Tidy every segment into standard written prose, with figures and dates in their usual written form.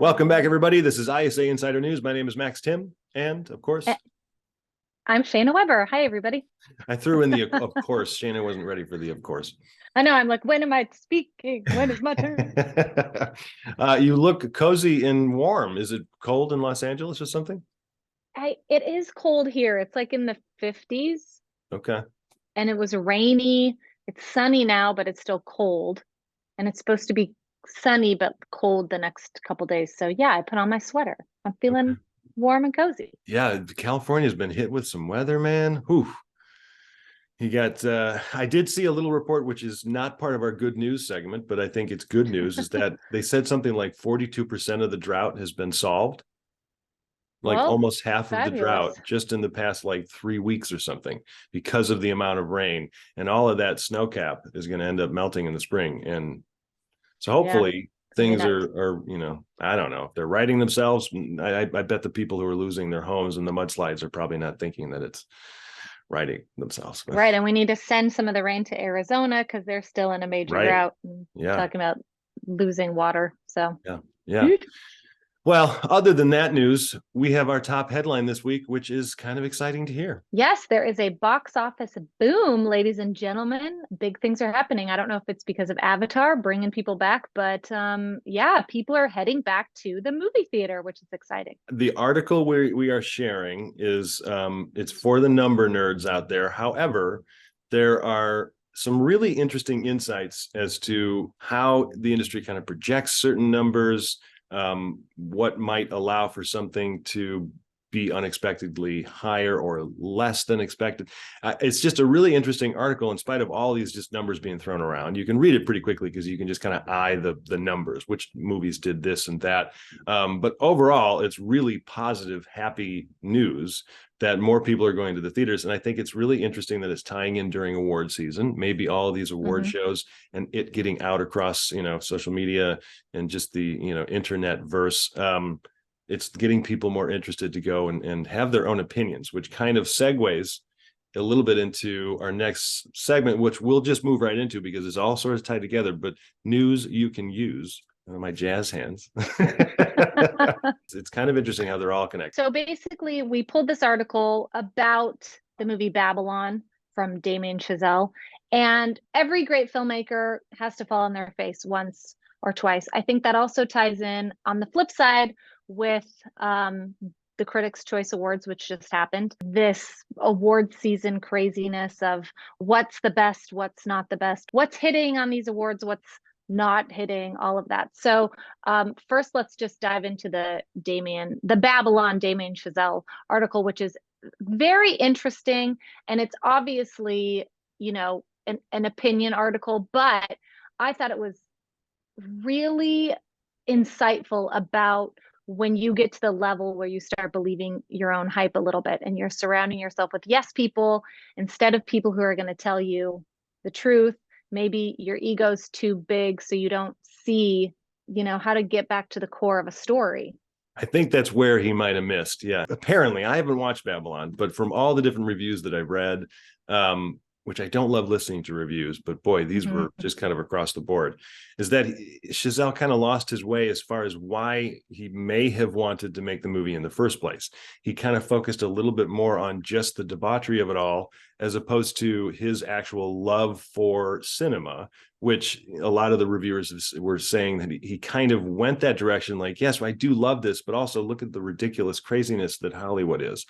Welcome back, everybody. This is ISA Insider News. My name is Max Tim, and of course, I'm Shayna Weber. Hi, everybody. I threw in the of course. Shayna wasn't ready for the of course. I know. I'm like, when am I speaking? When is my turn? You look cozy and warm. Is it cold in Los Angeles or something? It is cold here. It's like in the 50s, Okay. and it was rainy. It's sunny now, but it's still cold. And it's supposed to be sunny but cold the next couple days. So yeah, I put on my sweater. I'm feeling warm and cozy. Yeah, California's been hit with some weather, man. Whew. You got I did see a little report, which is not part of our good news segment, but I think it's good news, is that they said something like 42% of the drought has been solved. Like Well, almost half of the fabulous. drought just in the past like 3 weeks or something, because of the amount of rain, and all of that snow cap is going to end up melting in the spring. And so Yeah, hopefully it's gonna be things nuts. are, I don't know if they're righting themselves. I bet the people who are losing their homes in the mudslides are probably not thinking that it's righting themselves. Right. And we need to send some of the rain to Arizona because they're still in a major Right. drought and Yeah. talking about losing water. So Yeah. Yeah. Well, other than that news, we have our top headline this week, which is kind of exciting to hear. yes, there is a box office boom, ladies and gentlemen. Big things are happening. I don't know if it's because of Avatar bringing people back, but yeah, people are heading back to the movie theater, which is exciting. The article we are sharing is it's for the number nerds out there. However, there are some really interesting insights as to how the industry kind of projects certain numbers, what might allow for something to be unexpectedly higher or less than expected. It's just a really interesting article in spite of all these just numbers being thrown around. You can read it pretty quickly because you can just kind of eye the numbers, which movies did this and that. But overall, it's really positive, happy news that more people are going to the theaters. And I think it's really interesting that it's tying in during award season, maybe all of these award shows, and it getting out across, social media and just the, internet verse. It's getting people more interested to go and have their own opinions, which kind of segues a little bit into our next segment, which we'll just move right into because it's all sort of tied together, but news you can use. My jazz hands. It's kind of interesting how they're all connected. So basically, we pulled this article about the movie Babylon from Damien Chazelle, and every great filmmaker has to fall on their face once or twice. I think that also ties in on the flip side with the Critics' Choice Awards, which just happened. This award season craziness of what's the best, what's not the best, what's hitting on these awards, what's not hitting, all of that. So first, let's just dive into the Babylon Damien Chazelle article, which is very interesting. And it's obviously, an opinion article, but I thought it was really insightful about when you get to the level where you start believing your own hype a little bit and you're surrounding yourself with yes people instead of people who are going to tell you the truth. Maybe your ego's too big so you don't see, how to get back to the core of a story. I think that's where he might have missed. Yeah. Apparently, I haven't watched Babylon, but from all the different reviews that I've read, which I don't love listening to reviews, but boy, these were just kind of across the board, is that Chazelle kind of lost his way as far as why he may have wanted to make the movie in the first place. He kind of focused a little bit more on just the debauchery of it all, as opposed to his actual love for cinema, which a lot of the reviewers were saying that he kind of went that direction. Like, yes, I do love this, but also look at the ridiculous craziness that Hollywood is,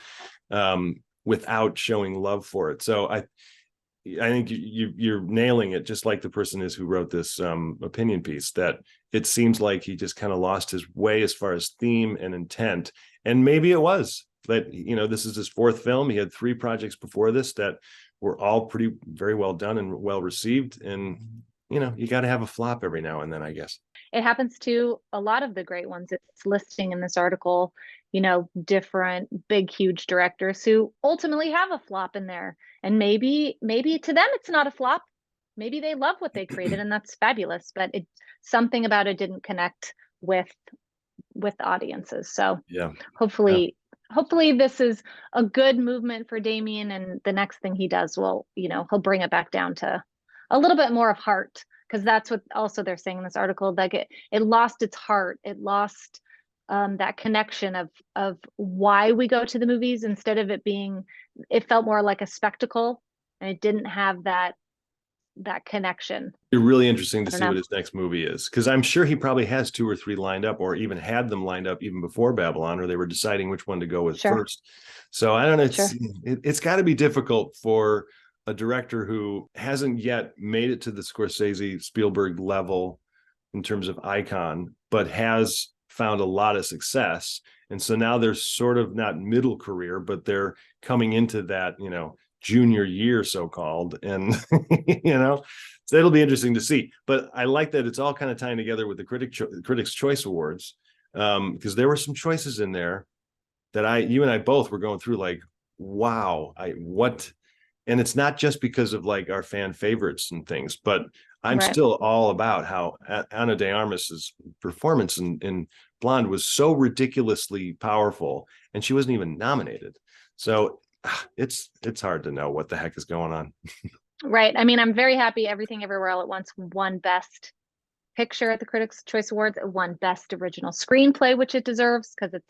without showing love for it. So I think you're nailing it, just like the person is who wrote this opinion piece, that it seems like he just kind of lost his way as far as theme and intent. And maybe it was that, this is his fourth film. He had 3 projects before this that were all very well done and well received. And, you got to have a flop every now and then, I guess. It happens to a lot of the great ones. It's listing in this article, different big, huge directors who ultimately have a flop in there. And maybe to them, it's not a flop. Maybe they love what they created and that's fabulous, but something about it didn't connect with audiences. So Yeah. hopefully this is a good movement for Damien, and the next thing he does will, he'll bring it back down to a little bit more of heart, because that's what also they're saying in this article, like it lost its heart. It lost that connection of why we go to the movies, instead of it felt more like a spectacle, and it didn't have that connection. It's really interesting to I don't see what know. his next movie is, because I'm sure he probably has two or three lined up, or even had them lined up even before Babylon, or they were deciding which one to go with Sure, first. So I don't know. sure. It's got to be difficult for a director who hasn't yet made it to the Scorsese Spielberg level in terms of icon, but has found a lot of success. And so now they're sort of not middle career, but they're coming into that, junior year, so called. And, so it'll be interesting to see. But I like that it's all kind of tying together with the Critics' Choice Awards, because there were some choices in there that you and I both were going through like, wow, what? And it's not just because of like our fan favorites and things, but I'm Right. still all about how Ana de Armas's performance in Blonde was so ridiculously powerful, and she wasn't even nominated. So it's hard to know what the heck is going on. Right. I mean, I'm very happy Everything Everywhere All at Once won Best Picture at the Critics' Choice Awards. It won Best Original Screenplay, which it deserves because it's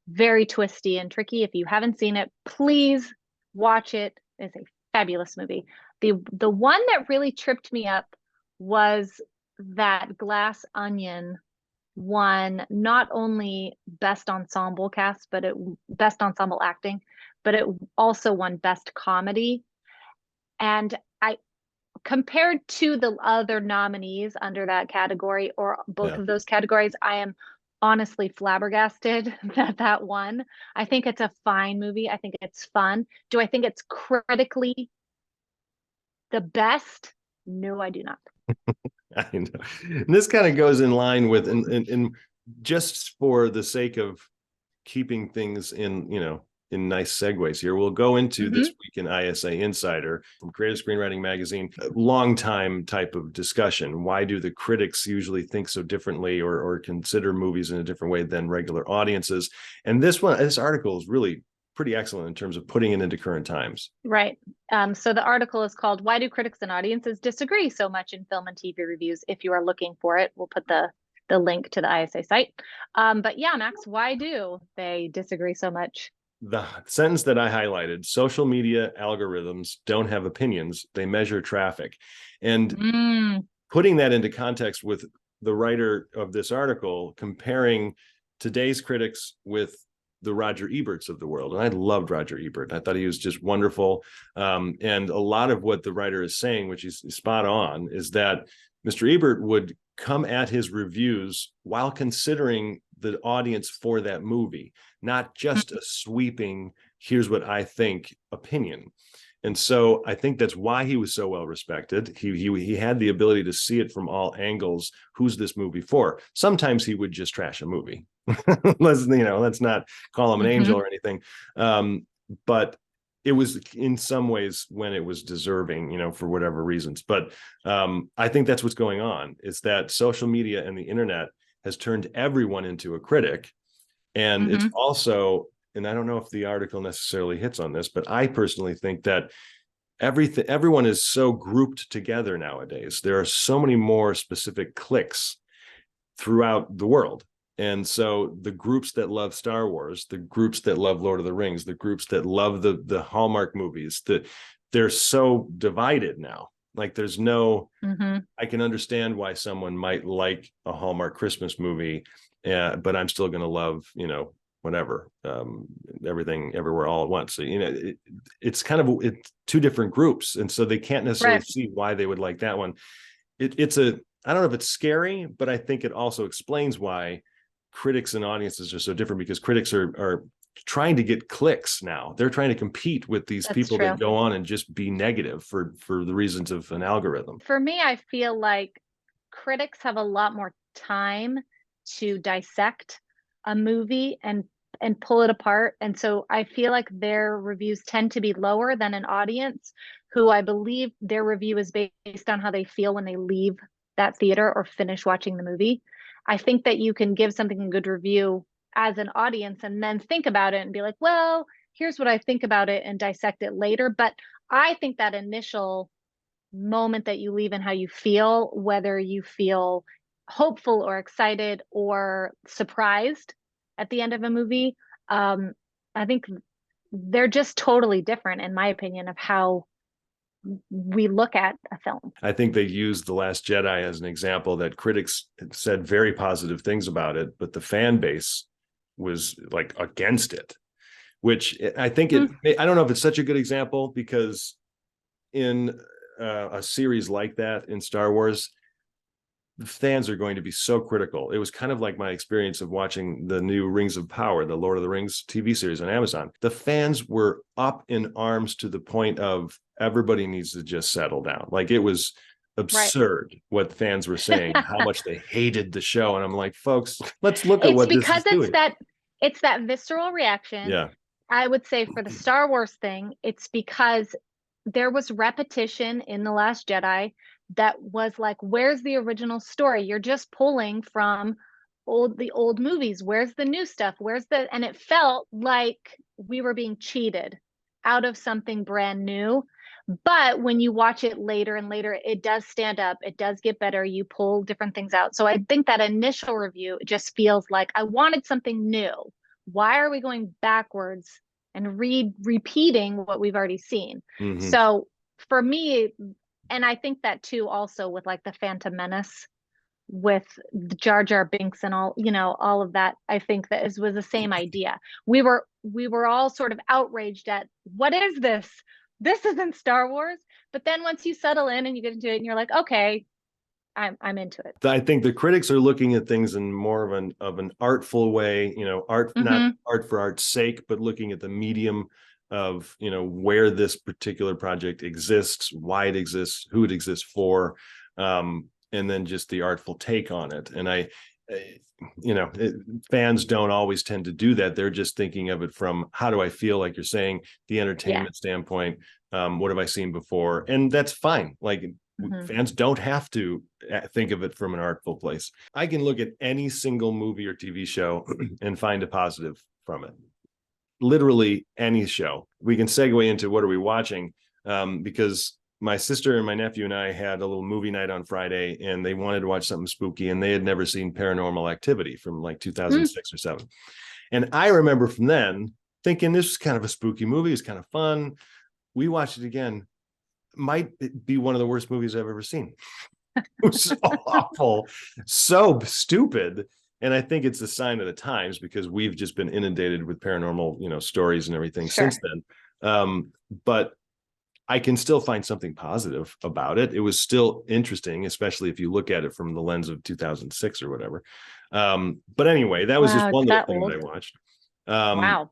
very twisty and tricky. If you haven't seen it, please watch it. It's a fabulous movie. The one that really tripped me up was that Glass Onion won not only Best Ensemble Cast, but Best Ensemble Acting, but it also won Best Comedy. And I compared to the other nominees under that category, or both Yeah. of those categories, I am honestly flabbergasted that won. I think it's a fine movie. I think it's fun. Do I think it's critically the best? No, I do not. I know. And this kind of goes in line with, and just for the sake of keeping things in nice segues here, we'll go into Mm-hmm. This Week in ISA Insider from Creative Screenwriting Magazine. A long time type of discussion. Why do the critics usually think so differently, or consider movies in a different way than regular audiences? And this article is really pretty excellent in terms of putting it into current times. Right. So the article is called "Why Do Critics and Audiences Disagree So Much in Film and TV Reviews?" If you are looking for it, we'll put the link to the ISA site. But yeah, Max, why do they disagree so much? The sentence that I highlighted: social media algorithms don't have opinions, they measure traffic. And Mm, putting that into context with the writer of this article, comparing today's critics with the Roger Eberts of the world. And I loved Roger Ebert. I thought he was just wonderful. And a lot of what the writer is saying, which is spot on, is that Mr. Ebert would come at his reviews while considering the audience for that movie, not just a sweeping, here's what I think opinion. And so I think that's why he was so well respected. He had the ability to see it from all angles. Who's this movie for? Sometimes he would just trash a movie. Let's not call him an angel or anything. But it was in some ways when it was deserving, for whatever reasons. But I think that's what's going on, is that social media and the internet has turned everyone into a critic. And it's also, and I don't know if the article necessarily hits on this, but I personally think that everyone is so grouped together nowadays. There are so many more specific cliques throughout the world. And so the groups that love Star Wars, the groups that love Lord of the Rings, the groups that love the Hallmark movies, they're so divided now. Like there's no, I can understand why someone might like a Hallmark Christmas movie, but I'm still going to love, whatever, Everything Everywhere All at Once. So, it's kind of two different groups. And so they can't necessarily right. see why they would like that one. I don't know if it's scary, but I think it also explains why critics and audiences are so different, because critics are trying to get clicks now. They're trying to compete with these That's people true. that go on and just be negative for the reasons of an algorithm. For me, I feel like critics have a lot more time to dissect a movie and pull it apart. And so I feel like their reviews tend to be lower than an audience who, I believe their review is based on how they feel when they leave that theater or finish watching the movie. I think that you can give something a good review as an audience and then think about it and be like, well, here's what I think about it, and dissect it later. But I think that initial moment that you leave and how you feel, whether you feel hopeful or excited or surprised, at the end of a movie. I think they're just totally different, in my opinion, of how we look at a film. I think they used The Last Jedi as an example that critics said very positive things about it, but the fan base was like against it, which I think I don't know if it's such a good example, because in a series like that in Star Wars, the fans are going to be so critical. It was kind of like my experience of watching the new Rings of Power, the Lord of the Rings TV series on Amazon. The fans were up in arms to the point of everybody needs to just settle down. Like, it was absurd what fans were saying, how much they hated the show. And I'm like, folks, let's look at what this is doing. It's that visceral reaction. Yeah. I would say for the Star Wars thing, it's because there was repetition in The Last Jedi that was like, where's the original story? You're just pulling from the old movies. Where's the new stuff? And it felt like we were being cheated out of something brand new. But when you watch it later and later, it does stand up. It does get better. You pull different things out. So I think that initial review just feels like I wanted something new. Why are we going backwards and repeating what we've already seen? Mm-hmm. So for me, and I think that too, also with like the Phantom Menace, with Jar Jar Binks and all, all of that, I think that was the same idea. We were all sort of outraged at, what is this? This isn't Star Wars. But then once you settle in and you get into it and you're like, okay, I'm into it. I think the critics are looking at things in more of an artful way, art, not art for art's sake, but looking at the medium of, where this particular project exists, why it exists, who it exists for, and then just the artful take on it. And fans don't always tend to do that. They're just thinking of it from, how do I feel, like you're saying, the entertainment standpoint. What have I seen before? And that's fine. Like, fans don't have to think of it from an artful place. I can look at any single movie or TV show and find a positive from it. Literally any show. We can segue into what are we watching, because my sister and my nephew and I had a little movie night on Friday, and they wanted to watch something spooky, and they had never seen Paranormal Activity from like 2006 or 7. And I remember from then thinking this was kind of a spooky movie. It's kind of fun. We watched it again. Might be one of the worst movies I've ever seen. It was so awful, so stupid. And I think it's a sign of the times, because we've just been inundated with paranormal, stories and everything since then. But I can still find something positive about it. It was still interesting, especially if you look at it from the lens of 2006 or whatever. But anyway, that was just one little thing that I watched. Wow.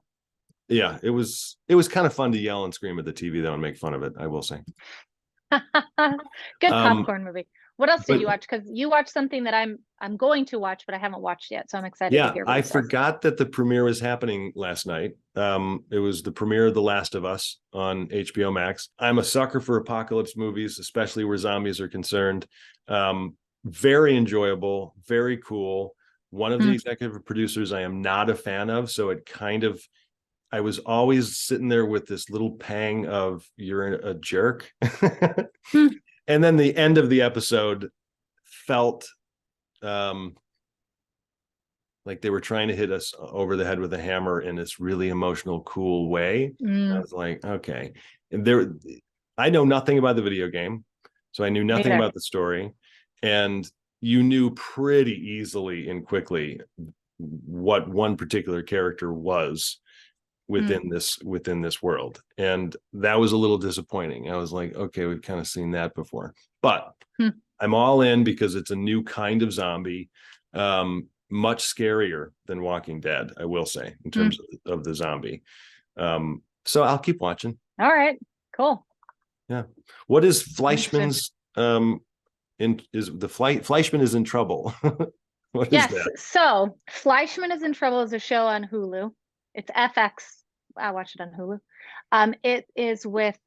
Yeah, it was kind of fun to yell and scream at the TV though and make fun of it, I will say. Good popcorn movie. What else did you watch? Because you watched something that I'm going to watch, but I haven't watched yet, so I'm excited to hear. I forgot that the premiere was happening last night. It was the premiere of The Last of Us on HBO Max. I'm a sucker for apocalypse movies, especially where zombies are concerned. Very enjoyable, very cool. One of the executive producers I am not a fan of, so it kind of, I was always sitting there with this little pang of, you're a jerk. And then the end of the episode felt like they were trying to hit us over the head with a hammer in this really emotional, cool way. I was like, okay. And I know nothing about the video game, so I knew nothing about the story. And you knew pretty easily and quickly what one particular character was within this world, and that was a little disappointing. I was like, okay, we've kind of seen that before, but I'm all in because it's a new kind of zombie, much scarier than Walking Dead, I will say, in terms of the zombie. So I'll keep watching. All right, cool. Yeah. What is Fleischman's Fleischman is in Trouble? What is that? So Fleischman is in Trouble is a show on Hulu. It's FX. I watched it on Hulu. It is with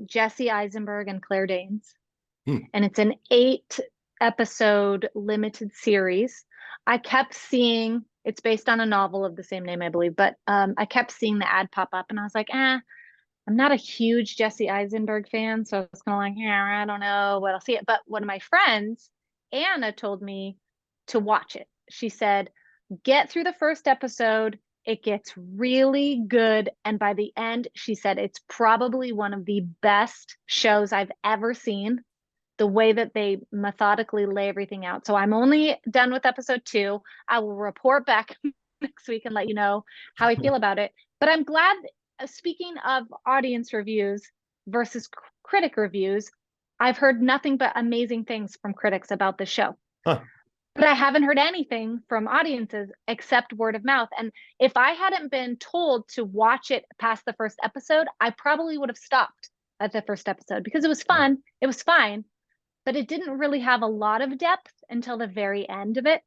Jesse Eisenberg and Claire Danes. And it's an 8-episode limited series. I kept seeing, it's based on a novel of the same name, I believe, but I kept seeing the ad pop up, and I was like, I'm not a huge Jesse Eisenberg fan, so I was kind of like, yeah, I don't know what I'll see it. But one of my friends, Anna, told me to watch it. She said, Get through the first episode. It gets really good. And by the end, she said it's probably one of the best shows I've ever seen. The way that they methodically lay everything out. So I'm only done with episode 2. I will report back next week and let you know how I feel about it. But I'm glad, speaking of audience reviews versus critic reviews, I've heard nothing but amazing things from critics about the show. Huh. But I haven't heard anything from audiences except word of mouth. And if I hadn't been told to watch it past the first episode, I probably would have stopped at the first episode because it was fun. It was fine, but it didn't really have a lot of depth until the very end of it.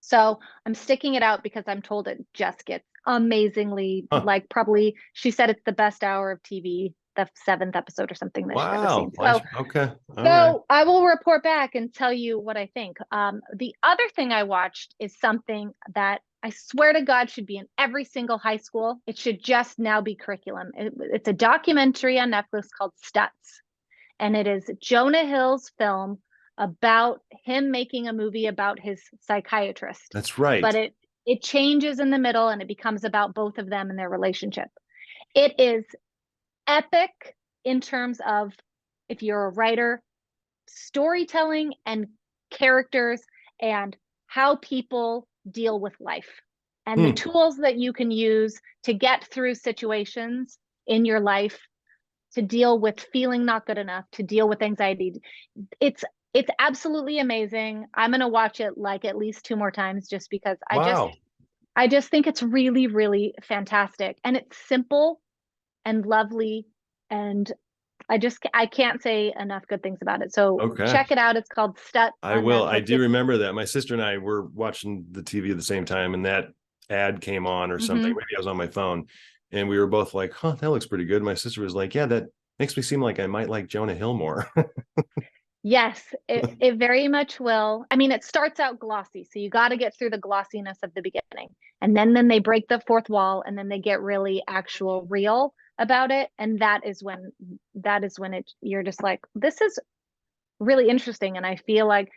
So I'm sticking it out because I'm told it just gets amazingly, like, probably, she said it's the best hour of TV, the 7th episode or something that she's ever seen. So, okay. I will report back and tell you what I think. The other thing I watched is something that I swear to God should be in every single high school. It should just now be curriculum. It's a documentary on Netflix called Stutz. And it is Jonah Hill's film about him making a movie about his psychiatrist. That's right. But it changes in the middle and it becomes about both of them and their relationship. It is epic in terms of, if you're a writer, storytelling and characters and how people deal with life and the tools that you can use to get through situations in your life, to deal with feeling not good enough, to deal with anxiety. It's absolutely amazing. I'm going to watch it like at least 2 more times just because I just think it's really, really fantastic. And it's simple and lovely. And I can't say enough good things about it. So check it out. It's called Stut. I will. Netflix. I do remember that. My sister and I were watching the TV at the same time and that ad came on or something. Maybe I was on my phone. And we were both like, huh, that looks pretty good. My sister was like, yeah, that makes me seem like I might like Jonah Hill more. Yes, it very much will. I mean, it starts out glossy. So you got to get through the glossiness of the beginning. And then they break the fourth wall and then they get really actual real about it. And that is when you're just like, this is really interesting. And I feel like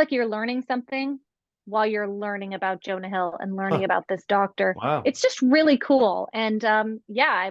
you're learning something while you're learning about Jonah Hill and learning about this doctor. Wow. It's just really cool. And yeah,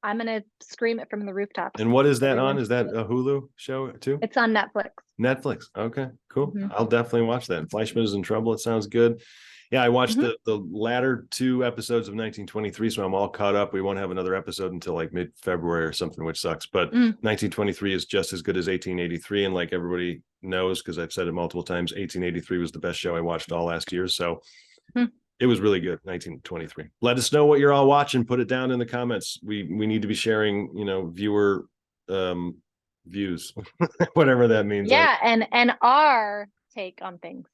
I'm going to scream it from the rooftops. And what is that on? Is that a Hulu show too? It's on Netflix. Netflix. Okay, cool. I'll definitely watch that. Fleischman is in Trouble. It sounds good. Yeah, I watched the latter 2 episodes of 1923, so I'm all caught up. We won't have another episode until like mid-February or something, which sucks. But 1923 is just as good as 1883. And like everybody knows, because I've said it multiple times, 1883 was the best show I watched all last year. So it was really good, 1923. Let us know what you're all watching. Put it down in the comments. We need to be sharing, viewer views, whatever that means. Yeah, and our take on things.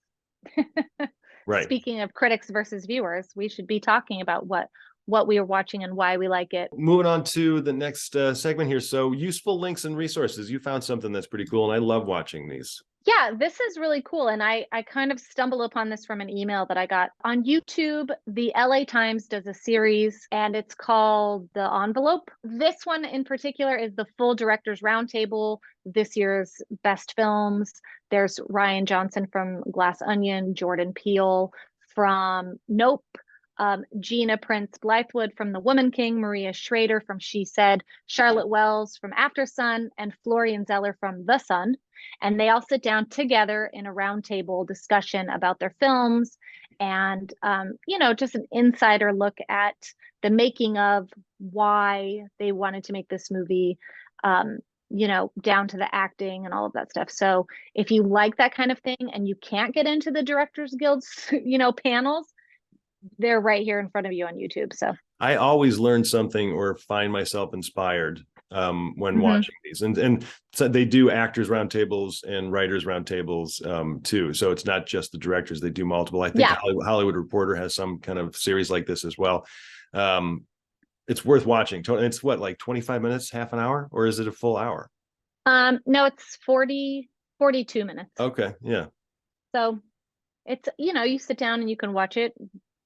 Right. Speaking of critics versus viewers, we should be talking about what we are watching and why we like it. Moving on to the next segment here. So useful links and resources. You found something that's pretty cool, and I love watching these. Yeah, this is really cool. And I kind of stumbled upon this from an email that I got on YouTube. The LA Times does a series and it's called The Envelope. This one in particular is the full director's roundtable, this year's best films. There's Rian Johnson from Glass Onion, Jordan Peele from Nope, Gina Prince Blythewood from The Woman King, Maria Schrader from She Said, Charlotte Wells from After Sun, and Florian Zeller from The Sun. And they all sit down together in a roundtable discussion about their films and, just an insider look at the making of, why they wanted to make this movie, down to the acting and all of that stuff. So if you like that kind of thing and you can't get into the Directors Guild's, panels, they're right here in front of you on YouTube. So I always learn something or find myself inspired when watching these, and so they do actors roundtables and writers roundtables too. So it's not just the directors; they do multiple. I think Hollywood Reporter has some kind of series like this as well. It's worth watching. It's what, like 25 minutes, half an hour, or is it a full hour? No, it's 42 minutes. Okay, yeah. So it's, you sit down and you can watch it,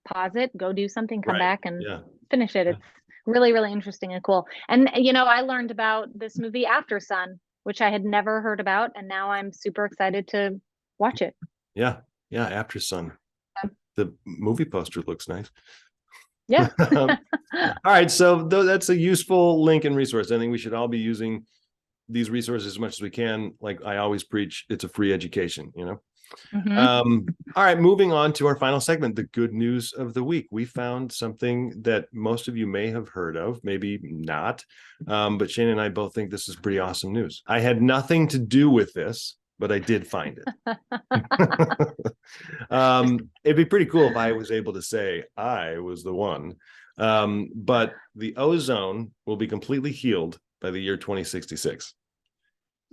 pause it, go do something, come back and finish it. It's really, really interesting and cool. And, I learned about this movie After Sun, which I had never heard about. And now I'm super excited to watch it. Yeah. After Sun. The movie poster looks nice. Yeah. All right. So that's a useful link and resource. I think we should all be using these resources as much as we can. Like I always preach, it's a free education, you know? Mhm. All right, moving on to our final segment, the good news of the week. We found something that most of you may have heard of, maybe not, but Shane and I both think this is pretty awesome news. I had nothing to do with this, but I did find it. It'd be pretty cool if I was able to say I was the one. But the ozone will be completely healed by the year 2066.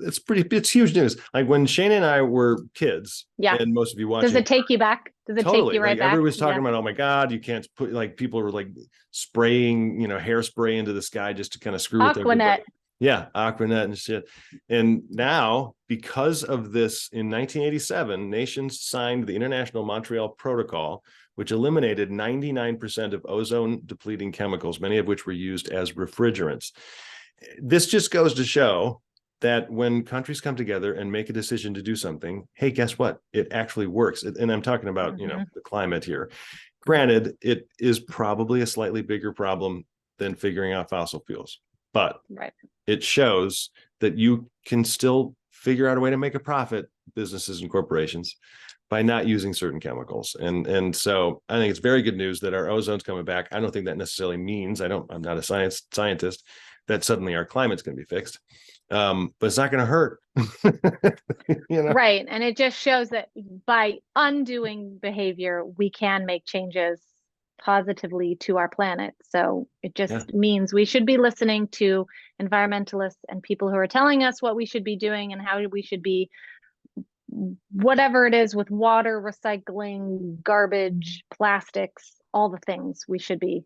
It's huge news. Like when Shane and I were kids, Yeah. and most of you Does watching, it take you back? Does it totally, take you right like back? everybody was talking Yeah. about, oh my God, you can't put, like people were like spraying, hairspray into the sky just to kind of screw with everybody. Aquanet. Yeah, Aquanet and shit. And now, because of this, in 1987, nations signed the International Montreal Protocol, which eliminated 99% of ozone depleting chemicals, many of which were used as refrigerants. This just goes to show that when countries come together and make a decision to do something, hey, guess what? It actually works. And I'm talking about, the climate here. Granted, it is probably a slightly bigger problem than figuring out fossil fuels, but Right. it shows that you can still figure out a way to make a profit, businesses and corporations, by not using certain chemicals. And so I think it's very good news that our ozone's coming back. I don't think that necessarily means, I'm not a scientist, that suddenly our climate's going to be fixed. But it's not going to hurt. Right. And it just shows that by undoing behavior, we can make changes positively to our planet. So it just means we should be listening to environmentalists and people who are telling us what we should be doing and how we should be, whatever it is, with water, recycling, garbage, plastics, all the things we should be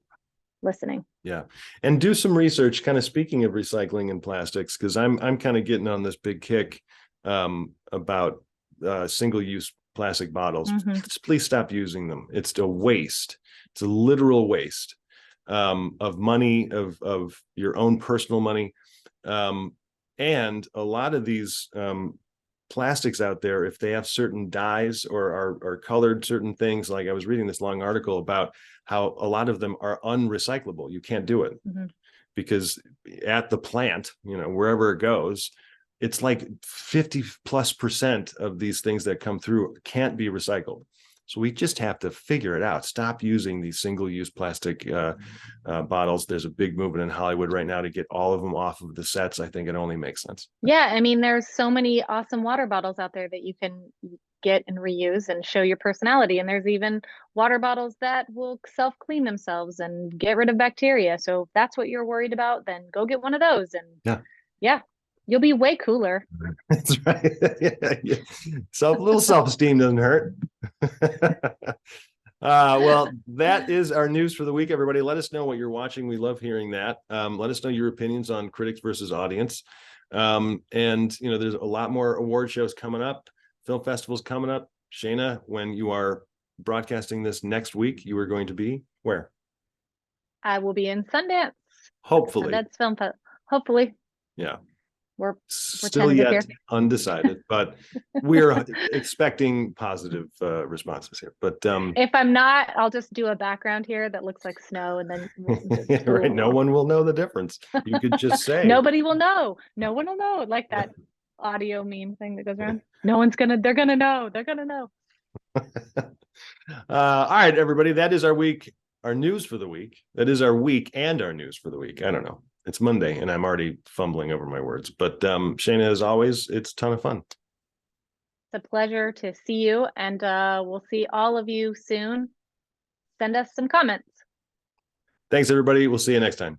listening. Yeah. And do some research, kind of speaking of recycling and plastics, because I'm kind of getting on this big kick about single-use plastic bottles. Please stop using them. It's a waste. It's a literal waste of money, of your own personal money. And a lot of these plastics out there, if they have certain dyes or are colored certain things, like I was reading this long article about how a lot of them are unrecyclable. You can't do it because at the plant, wherever it goes, it's like 50+% of these things that come through can't be recycled. So we just have to figure it out. Stop using these single-use plastic bottles. There's a big movement in Hollywood right now to get all of them off of the sets. I think it only makes sense. Yeah, I mean, there's so many awesome water bottles out there that you can get and reuse and show your personality. And there's even water bottles that will self-clean themselves and get rid of bacteria. So if that's what you're worried about, then go get one of those. And yeah, you'll be way cooler. That's right. Yeah. Little self-esteem doesn't hurt. Well, that is our news for the week, everybody. Let us know what you're watching. We love hearing that. Let us know your opinions on critics versus audience. And there's a lot more award shows coming up, film festivals coming up. Shayna, when you are broadcasting this next week, you are going to be where? I will be in Sundance. Hopefully. Sundance Film Fest. Hopefully. Yeah. We're still yet undecided, but we're expecting positive responses here. But if I'm not, I'll just do a background here that looks like snow, and then right, no one will know the difference. You could just say nobody will know. No one will know, like that audio meme thing that goes around. No one's gonna. They're gonna know. They're gonna know. All right, everybody. That is our week. Our news for the week. That is our week and our news for the week. I don't know. It's Monday and I'm already fumbling over my words, but Shayna, as always, it's a ton of fun. It's a pleasure to see you, and we'll see all of you soon. Send us some comments. Thanks, everybody. We'll see you next time.